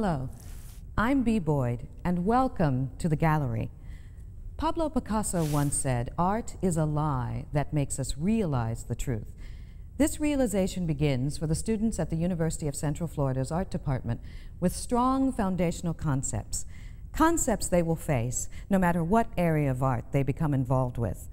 Hello, I'm Bea Boyd, and welcome to the gallery. Pablo Picasso once said, "Art is a lie that makes us realize the truth." This realization begins for the students at the University of Central Florida's Art Department with strong foundational concepts. Concepts they will face no matter what area of art they become involved with.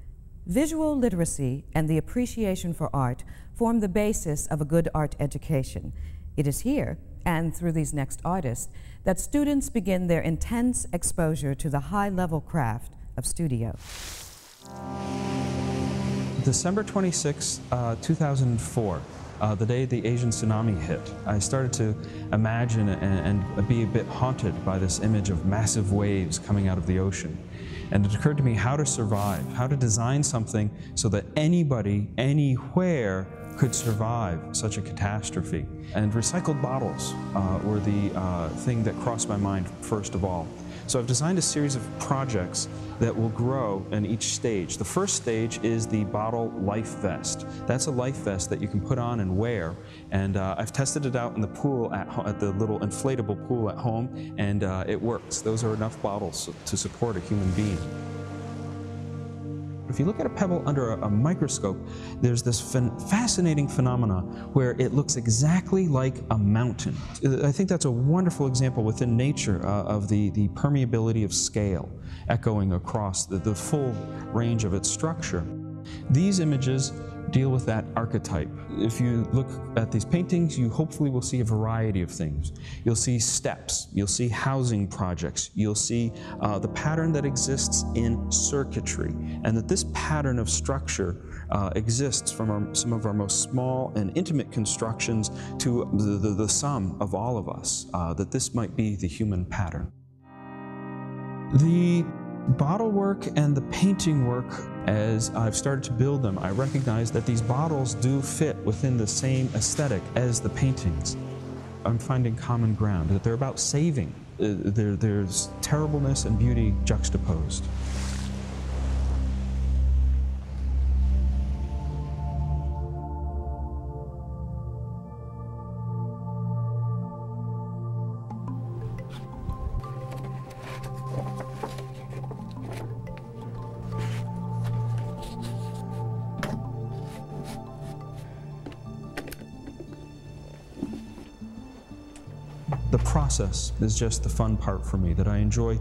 Visual literacy and the appreciation for art form the basis of a good art education. It is here, and through these next artists, that students begin their intense exposure to the high-level craft of studio. December 26, 2004, the day the Asian tsunami hit, I started to imagine and be a bit haunted by this image of massive waves coming out of the ocean. And it occurred to me how to survive, how to design something so that anybody, anywhere, could survive such a catastrophe. And recycled bottles were the thing that crossed my mind first of all. So I've designed a series of projects that will grow in each stage. The first stage is the bottle life vest. That's a life vest that you can put on and wear. And I've tested it out in the pool at the little inflatable pool at home, and it works. Those are enough bottles to support a human being. If you look at a pebble under a microscope, there's this fascinating phenomena where it looks exactly like a mountain. I think that's a wonderful example within nature of the permeability of scale, echoing across the full range of its structure. These images deal with that archetype. If you look at these paintings, you hopefully will see a variety of things. You'll see steps, you'll see housing projects, you'll see the pattern that exists in circuitry, and that this pattern of structure exists from some of our most small and intimate constructions to the sum of all of us, that this might be the human pattern. The bottle work and the painting work, as I've started to build them, I recognize that these bottles do fit within the same aesthetic as the paintings. I'm finding common ground, that they're about saving. There's terribleness and beauty juxtaposed. The process is just the fun part for me, that I enjoy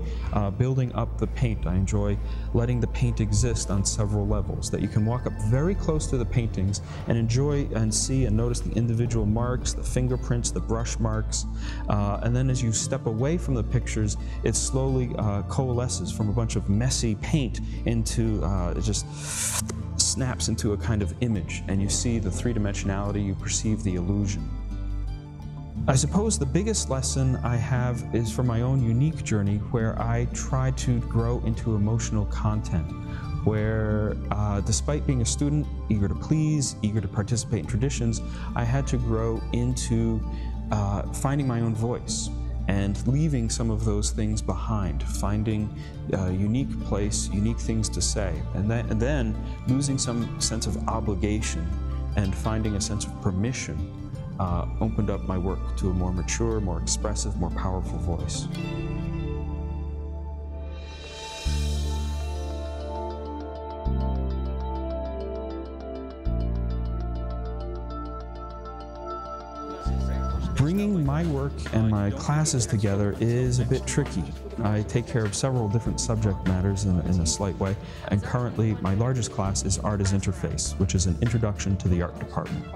building up the paint. I enjoy letting the paint exist on several levels, that you can walk up very close to the paintings and enjoy and see and notice the individual marks, the fingerprints, the brush marks, and then as you step away from the pictures, it slowly coalesces from a bunch of messy paint into, it just snaps into a kind of image, and you see the three-dimensionality, you perceive the illusion. I suppose the biggest lesson I have is from my own unique journey, where I try to grow into emotional content, where despite being a student, eager to please, eager to participate in traditions, I had to grow into finding my own voice and leaving some of those things behind, finding a unique place, unique things to say, and then losing some sense of obligation and finding a sense of permission opened up my work to a more mature, more expressive, more powerful voice. Bringing my work and my classes together is a bit tricky. I take care of several different subject matters in a slight way, and currently my largest class is Art as Interface, which is an introduction to the art department.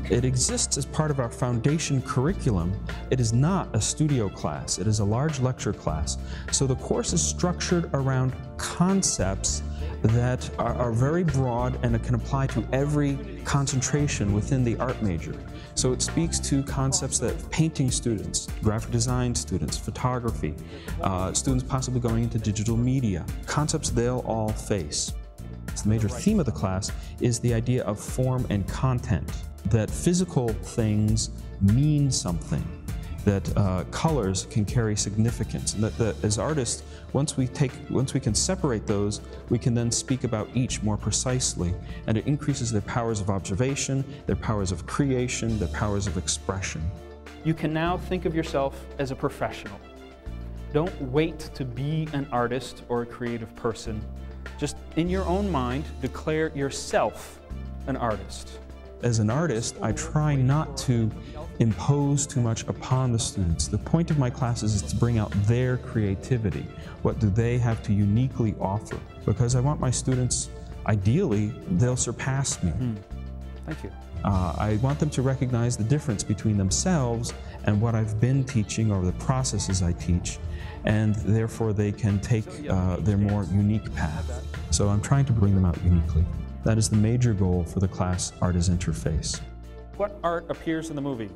It exists as part of our foundation curriculum. It is not a studio class. It is a large lecture class. So the course is structured around concepts that are very broad and it can apply to every concentration within the art major. So it speaks to concepts that painting students, graphic design students, photography, students possibly going into digital media, concepts they'll all face. The major theme of the class is the idea of form and content, that physical things mean something, that colors can carry significance, and that as artists, once we can separate those, we can then speak about each more precisely, and it increases their powers of observation, their powers of creation, their powers of expression. You can now think of yourself as a professional. Don't wait to be an artist or a creative person. Just in your own mind, declare yourself an artist. As an artist, I try not to impose too much upon the students. The point of my classes is to bring out their creativity. What do they have to uniquely offer? Because I want my students, ideally, they'll surpass me. Thank you. I want them to recognize the difference between themselves and what I've been teaching or the processes I teach, and therefore they can take their more unique path. So I'm trying to bring them out uniquely. That is the major goal for the class Art as Interface. What art appears in the movie?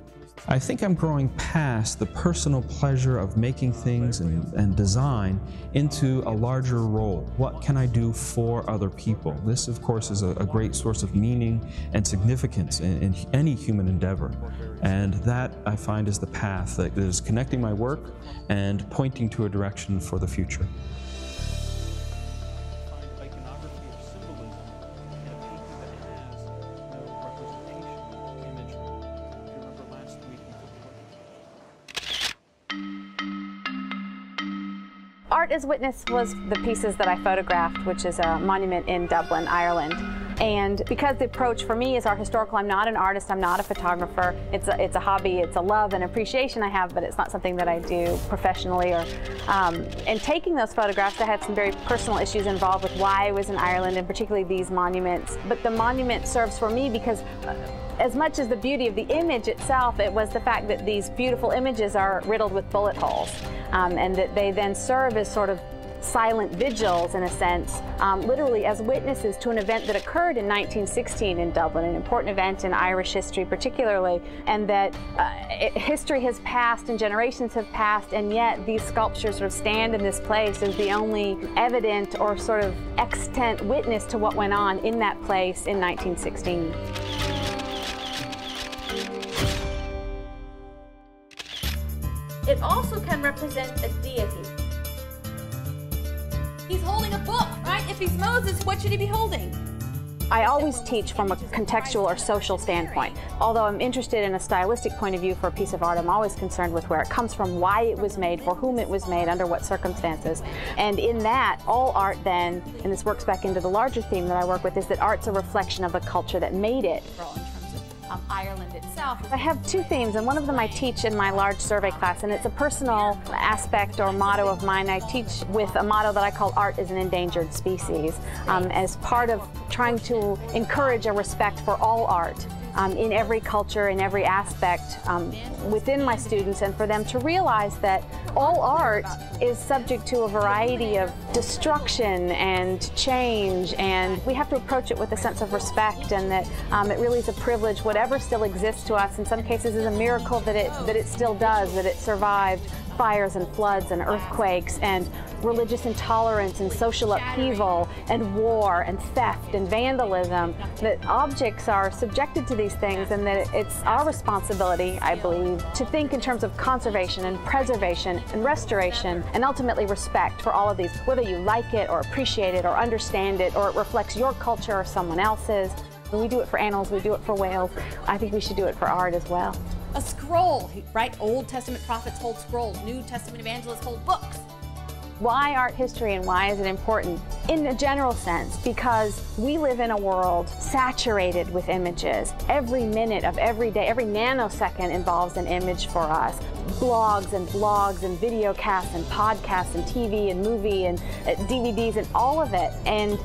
I think I'm growing past the personal pleasure of making things and design into a larger role. What can I do for other people? This, of course, is a great source of meaning and significance in any human endeavor. And that, I find, is the path that is connecting my work and pointing to a direction for the future. Art as Witness was the pieces that I photographed, which is a monument in Dublin, Ireland. And because the approach for me is art historical, I'm not an artist, I'm not a photographer. It's a hobby, it's a love and appreciation I have, but it's not something that I do professionally. And taking those photographs, I had some very personal issues involved with why I was in Ireland, and particularly these monuments. But the monument serves for me because as much as the beauty of the image itself, it was the fact that these beautiful images are riddled with bullet holes, and that they then serve as sort of silent vigils, in a sense, literally as witnesses to an event that occurred in 1916 in Dublin, an important event in Irish history particularly, and that history has passed and generations have passed, and yet these sculptures sort of stand in this place as the only evident or sort of extant witness to what went on in that place in 1916. It also can represent a deity. He's holding a book, right? If he's Moses, what should he be holding? I always teach from a contextual or social standpoint. Although I'm interested in a stylistic point of view for a piece of art, I'm always concerned with where it comes from, why it was made, for whom it was made, under what circumstances. And in that, all art then, and this works back into the larger theme that I work with, is that art's a reflection of the culture that made it. Ireland itself. I have two themes, and one of them I teach in my large survey class, and it's a personal aspect or motto of mine. I teach with a motto that I call art is an endangered species, as part of trying to encourage a respect for all art. In every culture, in every aspect within my students, and for them to realize that all art is subject to a variety of destruction and change, and we have to approach it with a sense of respect, and that it really is a privilege. Whatever still exists to us, in some cases, is a miracle that it still does, that it survived fires and floods and earthquakes and religious intolerance and social upheaval and war and theft and vandalism, that objects are subjected to these things, and that it's our responsibility, I believe, to think in terms of conservation and preservation and restoration and ultimately respect for all of these, whether you like it or appreciate it or understand it or it reflects your culture or someone else's. We do it for animals, we do it for whales. I think we should do it for art as well. A scroll, right? Old Testament prophets hold scrolls, New Testament evangelists hold books. Why art history and why is it important? In a general sense, because we live in a world saturated with images. Every minute of every day, every nanosecond involves an image for us. Blogs and video casts and podcasts and TV and movie and DVDs and all of it. And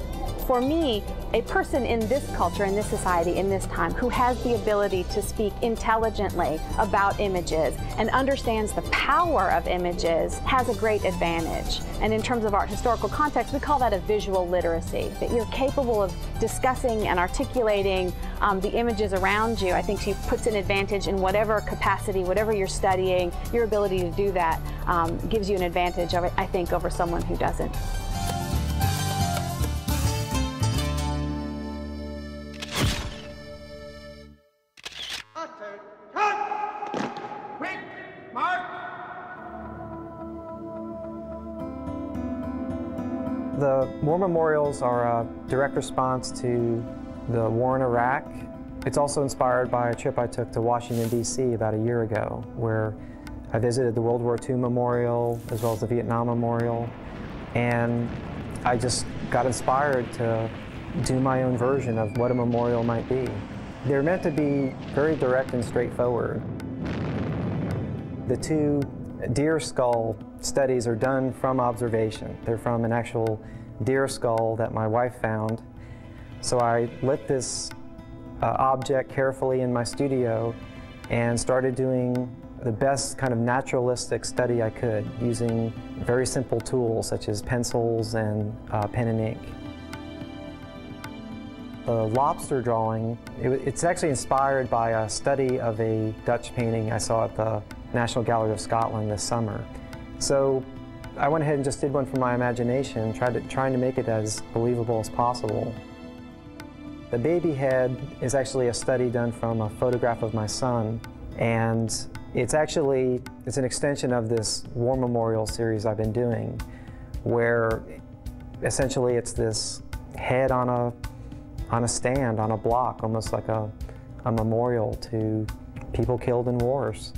for me, a person in this culture, in this society, in this time, who has the ability to speak intelligently about images and understands the power of images has a great advantage. And in terms of art historical context, we call that a visual literacy, that you're capable of discussing and articulating the images around you. I think puts an advantage in whatever capacity, whatever you're studying. Your ability to do that gives you an advantage, I think, over someone who doesn't. The war memorials are a direct response to the war in Iraq It's also inspired by a trip I took to Washington, D.C. about a year ago, where I visited the World War II Memorial as well as the Vietnam Memorial, and I just got inspired to do my own version of what a memorial might be. They're meant to be very direct and straightforward. The two deer skull studies are done from observation. They're from an actual deer skull that my wife found. So I lit this object carefully in my studio and started doing the best kind of naturalistic study I could, using very simple tools such as pencils and pen and ink. The lobster drawing, it's actually inspired by a study of a Dutch painting I saw at the National Gallery of Scotland this summer. So I went ahead and just did one from my imagination, trying to make it as believable as possible. The baby head is actually a study done from a photograph of my son, and it's an extension of this war memorial series I've been doing, where essentially it's this head on a stand, on a block, almost like a memorial to people killed in wars.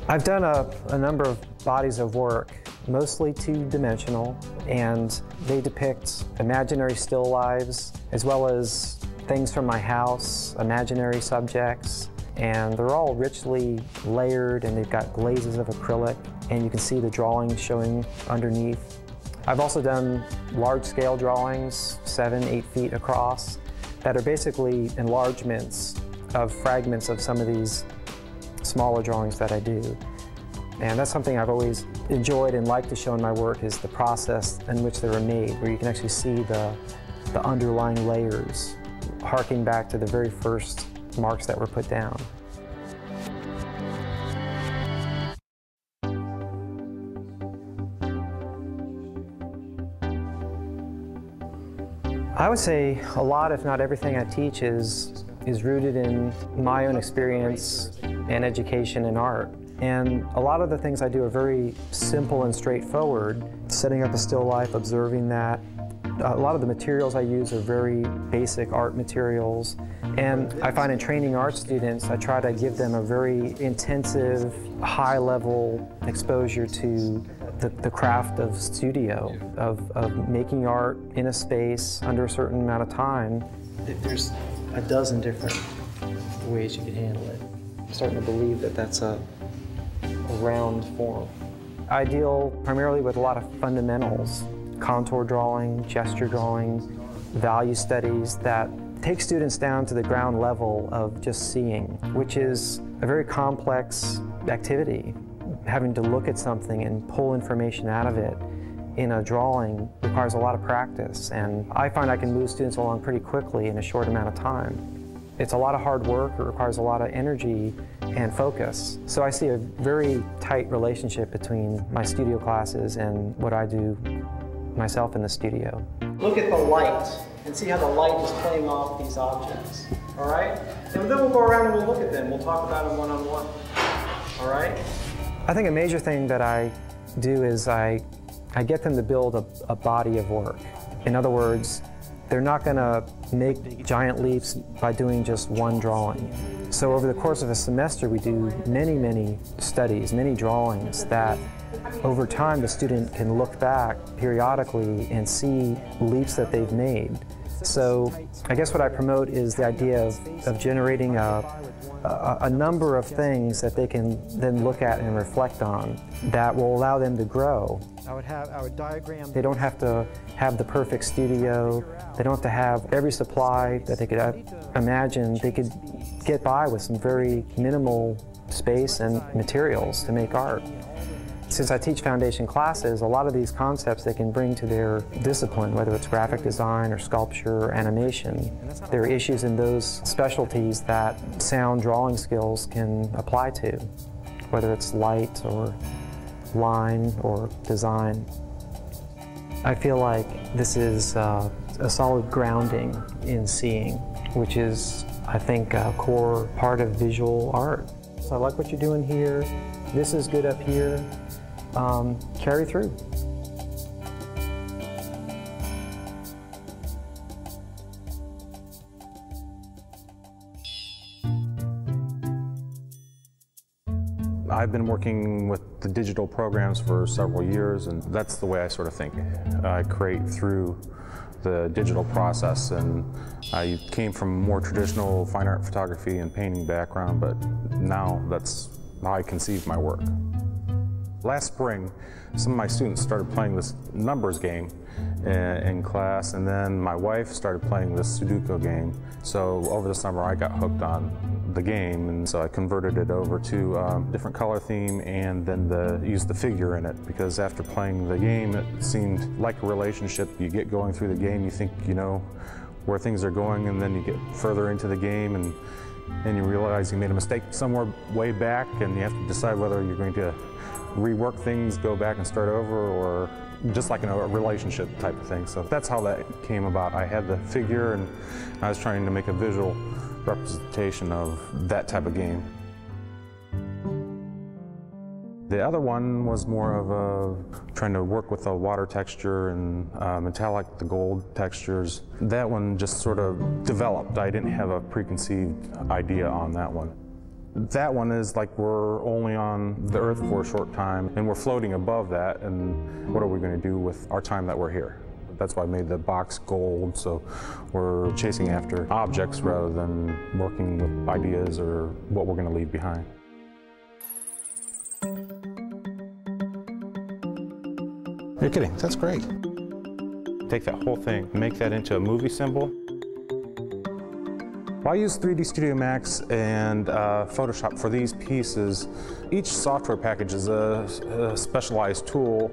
I've done a number of bodies of work, mostly two-dimensional, and they depict imaginary still lives, as well as things from my house, imaginary subjects, and they're all richly layered, and they've got glazes of acrylic, and you can see the drawings showing underneath. I've also done large-scale drawings, 7-8 feet across, that are basically enlargements of fragments of some of these smaller drawings that I do. And that's something I've always enjoyed and liked to show in my work, is the process in which they were made, where you can actually see the underlying layers, harking back to the very first marks that were put down. I would say a lot, if not everything I teach is rooted in my own experience and education in art. And a lot of the things I do are very simple and straightforward. Setting up a still life, observing that. A lot of the materials I use are very basic art materials. And I find in training art students, I try to give them a very intensive, high-level exposure to the craft of studio, of making art in a space under a certain amount of time. There's a dozen different ways you can handle it. I'm starting to believe that that's a round form. I deal primarily with a lot of fundamentals, contour drawing, gesture drawing, value studies that take students down to the ground level of just seeing, which is a very complex activity. Having to look at something and pull information out of it in a drawing requires a lot of practice, and I find I can move students along pretty quickly in a short amount of time. It's a lot of hard work, it requires a lot of energy and focus. So I see a very tight relationship between my studio classes and what I do myself in the studio. Look at the light and see how the light is playing off these objects, all right? And then we'll go around and we'll look at them. We'll talk about them one-on-one, all right? I think a major thing that I do is I get them to build a body of work. In other words, they're not going to make giant leaps by doing just one drawing. So over the course of a semester, we do many, many studies, many drawings that over time the student can look back periodically and see leaps that they've made. So I guess what I promote is the idea of generating a number of things that they can then look at and reflect on that will allow them to grow. I would diagram. They don't have to have the perfect studio. They don't have to have every supply that they could imagine. They could get by with some very minimal space and materials to make art. Since I teach foundation classes, a lot of these concepts they can bring to their discipline, whether it's graphic design or sculpture or animation. There are issues in those specialties that sound drawing skills can apply to, whether it's light or line or design. I feel like this is a solid grounding in seeing, which is, I think, a core part of visual art. So I like what you're doing here. This is good up here. Carry through. I've been working with the digital programs for several years, and that's the way I sort of think. I create through the digital process, and I came from more traditional fine art photography and painting background, but now that's how I conceive my work. Last spring, some of my students started playing this numbers game in class, and then my wife started playing this Sudoku game. So over the summer I got hooked on the game, and so I converted it over to a different color theme and then used the figure in it, because after playing the game it seemed like a relationship. You get going through the game, you think you know where things are going, and then you get further into the game and you realize you made a mistake somewhere way back, and you have to decide whether you're going to rework things, go back and start over, or just like a relationship type of thing. So that's how that came about. I had the figure and I was trying to make a visual representation of that type of game. The other one was more of trying to work with the water texture and metallic, the gold textures. That one just sort of developed. I didn't have a preconceived idea on that one. That one is like we're only on the Earth for a short time and we're floating above that, and what are we going to do with our time that we're here? That's why I made the box gold, so we're chasing after objects rather than working with ideas or what we're going to leave behind. You're kidding, that's great. Take that whole thing, make that into a movie symbol. Well, I use 3D Studio Max and Photoshop for these pieces. Each software package is a specialized tool,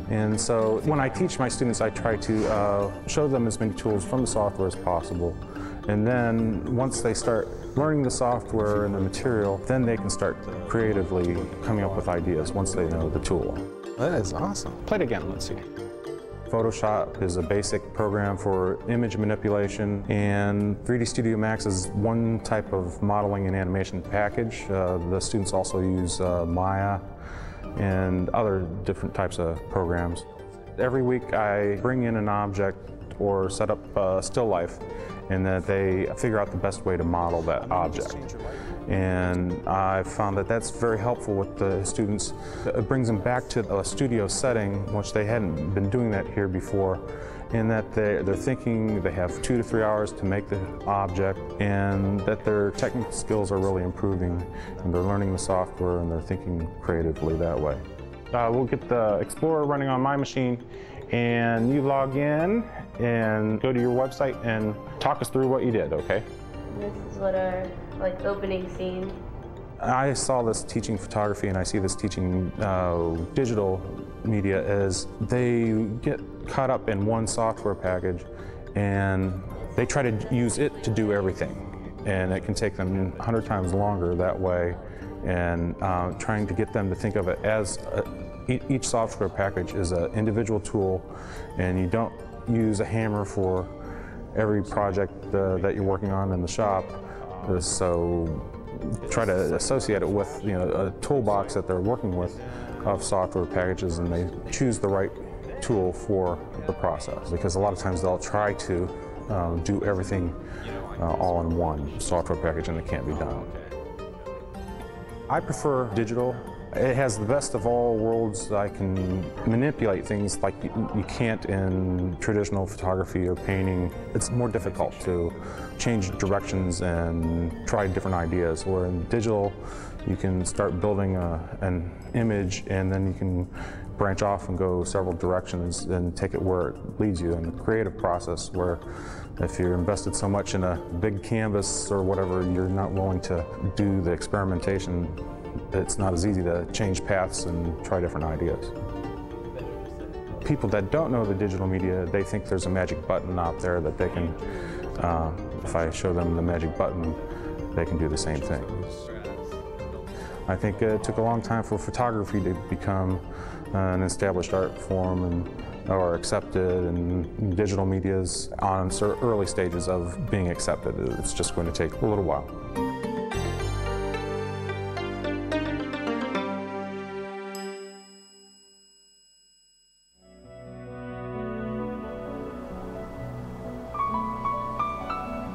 and so when I teach my students, I try to show them as many tools from the software as possible. And then once they start learning the software and the material, then they can start creatively coming up with ideas once they know the tool. That is awesome. Play it again, let's see. Photoshop is a basic program for image manipulation, and 3D Studio Max is one type of modeling and animation package. The students also use Maya and other different types of programs. Every week I bring in an object or set up a still life, and that they figure out the best way to model that object. And I found that that's very helpful with the students. It brings them back to a studio setting, which they hadn't been doing that here before, in that they're thinking they have 2 to 3 hours to make the object, and that their technical skills are really improving, and they're learning the software and they're thinking creatively that way. We'll get the Explorer running on my machine, and you log in and go to your website and talk us through what you did, okay? This is what our opening scene. I saw this teaching photography, and I see this teaching digital media as they get caught up in one software package and they try to use it to do everything, and it can take them 100 times longer that way, and trying to get them to think of it as each software package is an individual tool, and you don't use a hammer for every project that you're working on in the shop. So try to associate it with a toolbox that they're working with of software packages, and they choose the right tool for the process, because a lot of times they'll try to do everything all in one software package, and it can't be done. I prefer digital. It has the best of all worlds. I can manipulate things like you can't in traditional photography or painting. It's more difficult to change directions and try different ideas, where in digital you can start building an image, and then you can branch off and go several directions and take it where it leads you in the creative process, where if you're invested so much in a big canvas or whatever, you're not willing to do the experimentation. It's not as easy to change paths and try different ideas. People that don't know the digital media, they think there's a magic button out there that they can, if I show them the magic button, they can do the same thing. I think it took a long time for photography to become an established art form or accepted, and digital media is on early stages of being accepted. It's just going to take a little while.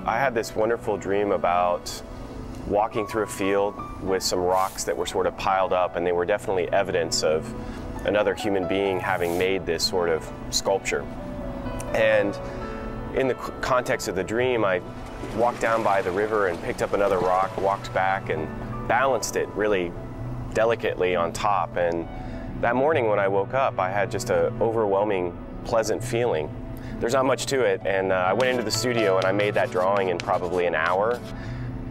I had this wonderful dream about walking through a field with some rocks that were sort of piled up, and they were definitely evidence of another human being having made this sort of sculpture. And in the context of the dream, I walked down by the river and picked up another rock, walked back and balanced it really delicately on top. And that morning when I woke up, I had just an overwhelming, pleasant feeling. There's not much to it, and I went into the studio and I made that drawing in probably an hour,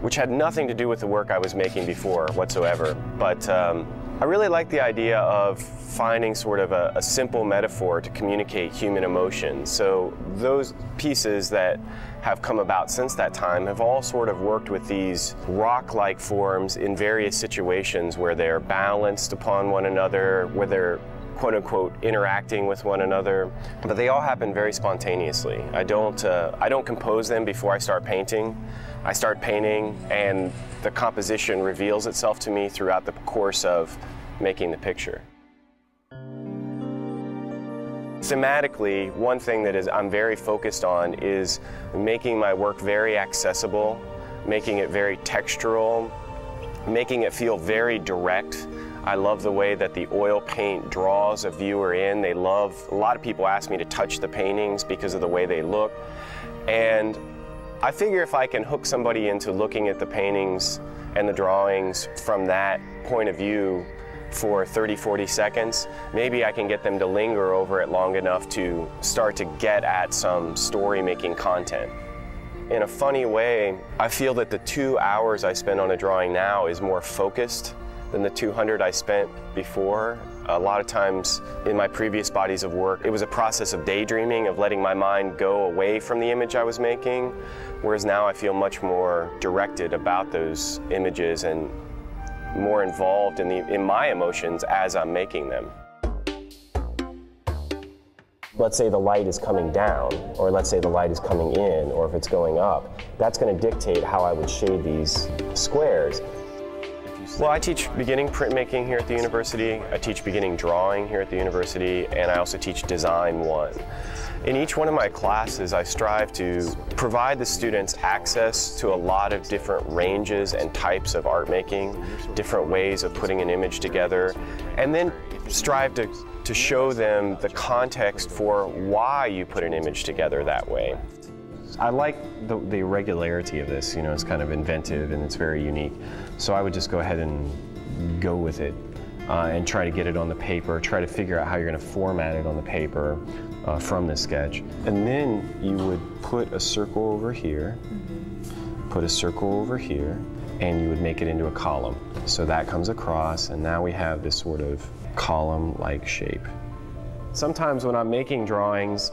which had nothing to do with the work I was making before whatsoever. But I really like the idea of finding sort of a simple metaphor to communicate human emotions. So those pieces that have come about since that time have all sort of worked with these rock-like forms in various situations where they're balanced upon one another, where they're quote-unquote interacting with one another, but they all happen very spontaneously. I don't compose them before I start painting. I start painting and the composition reveals itself to me throughout the course of making the picture. Thematically, one thing that I'm very focused on is making my work very accessible, making it very textural, making it feel very direct. I love the way that the oil paint draws a viewer in. A lot of people ask me to touch the paintings because of the way they look. And I figure if I can hook somebody into looking at the paintings and the drawings from that point of view for 30, 40 seconds, maybe I can get them to linger over it long enough to start to get at some story-making content. In a funny way, I feel that the 2 hours I spend on a drawing now is more focused than the 200 I spent before. A lot of times in my previous bodies of work, it was a process of daydreaming, of letting my mind go away from the image I was making, whereas now I feel much more directed about those images and more involved in my emotions as I'm making them. Let's say the light is coming down, or let's say the light is coming in, or if it's going up, that's going to dictate how I would shade these squares. Well, I teach beginning printmaking here at the university, I teach beginning drawing here at the university, and I also teach Design 1. In each one of my classes, I strive to provide the students access to a lot of different ranges and types of art making, different ways of putting an image together, and then strive to show them the context for why you put an image together that way. I like the regularity of this, you know, it's kind of inventive and it's very unique. So I would just go ahead and go with it and try to get it on the paper, try to figure out how you're going to format it on the paper from the sketch. And then you would put a circle over here, put a circle over here, and you would make it into a column. So that comes across, and now we have this sort of column-like shape. Sometimes when I'm making drawings,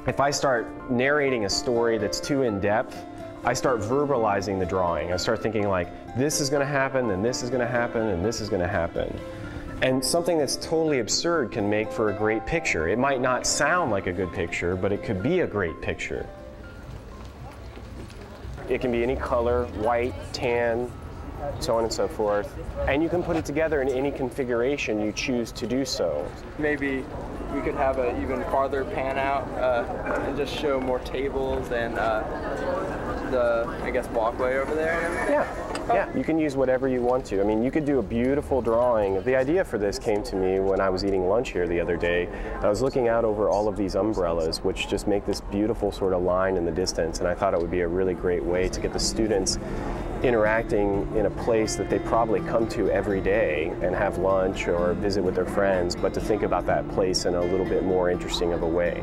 if I start narrating a story that's too in-depth, I start verbalizing the drawing. I start thinking like, this is going to happen, and this is going to happen, and this is going to happen. And something that's totally absurd can make for a great picture. It might not sound like a good picture, but it could be a great picture. It can be any color, white, tan, so on and so forth. And you can put it together in any configuration you choose to do so. Maybe we could have an even farther pan out and just show more tables and the, I guess, walkway over there. Yeah, you can use whatever you want to. I mean, you could do a beautiful drawing. The idea for this came to me when I was eating lunch here the other day. I was looking out over all of these umbrellas, which just make this beautiful sort of line in the distance, and I thought it would be a really great way to get the students interacting in a place that they probably come to every day and have lunch or visit with their friends, but to think about that place in a little bit more interesting of a way.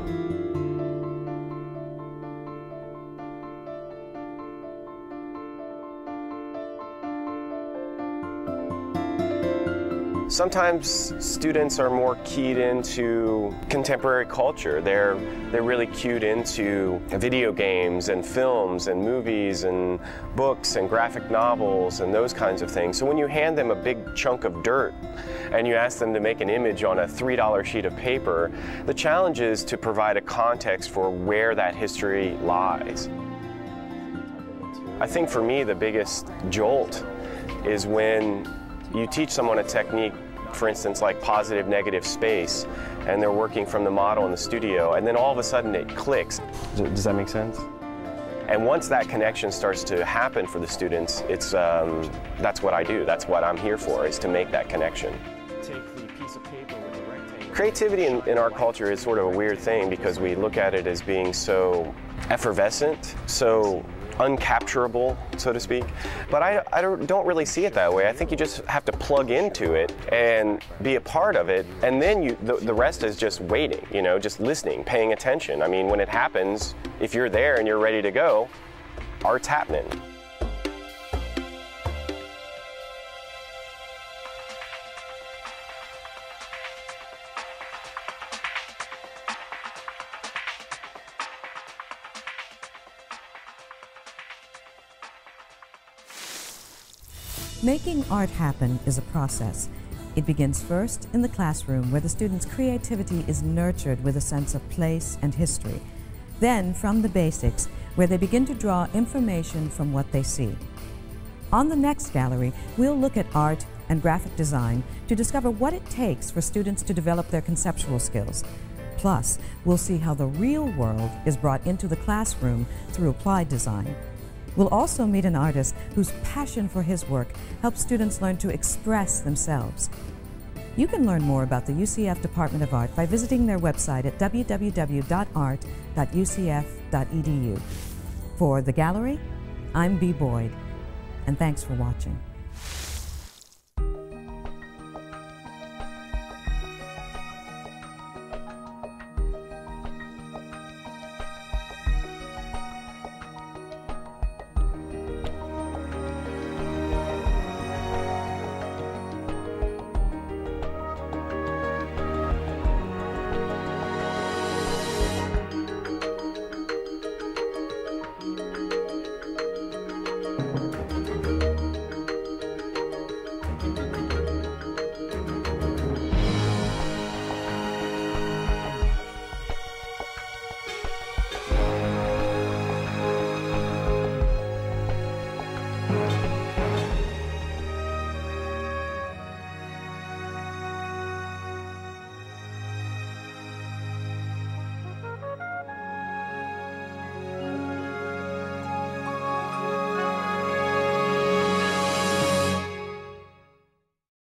Sometimes students are more keyed into contemporary culture. They're really cued into video games and films and movies and books and graphic novels and those kinds of things. So when you hand them a big chunk of dirt and you ask them to make an image on a $3 sheet of paper, the challenge is to provide a context for where that history lies. I think for me the biggest jolt is when you teach someone a technique, for instance, like positive, negative space, and they're working from the model in the studio, and then all of a sudden it clicks. Does that make sense? And once that connection starts to happen for the students, it's, that's what I do. That's what I'm here for, is to make that connection. Creativity in our culture is sort of a weird thing because we look at it as being so effervescent, so uncapturable, so to speak. But I don't really see it that way. I think you just have to plug into it and be a part of it, and then the rest is just waiting, you know, just listening, paying attention. I mean, when it happens, if you're there and you're ready to go, art's happening. Making art happen is a process. It begins first in the classroom, where the students' creativity is nurtured with a sense of place and history. Then from the basics, where they begin to draw information from what they see. On the next gallery, we'll look at art and graphic design to discover what it takes for students to develop their conceptual skills. Plus, we'll see how the real world is brought into the classroom through applied design. We'll also meet an artist whose passion for his work helps students learn to express themselves. You can learn more about the UCF Department of Art by visiting their website at www.art.ucf.edu. For The Gallery, I'm Bee Boyd, and thanks for watching.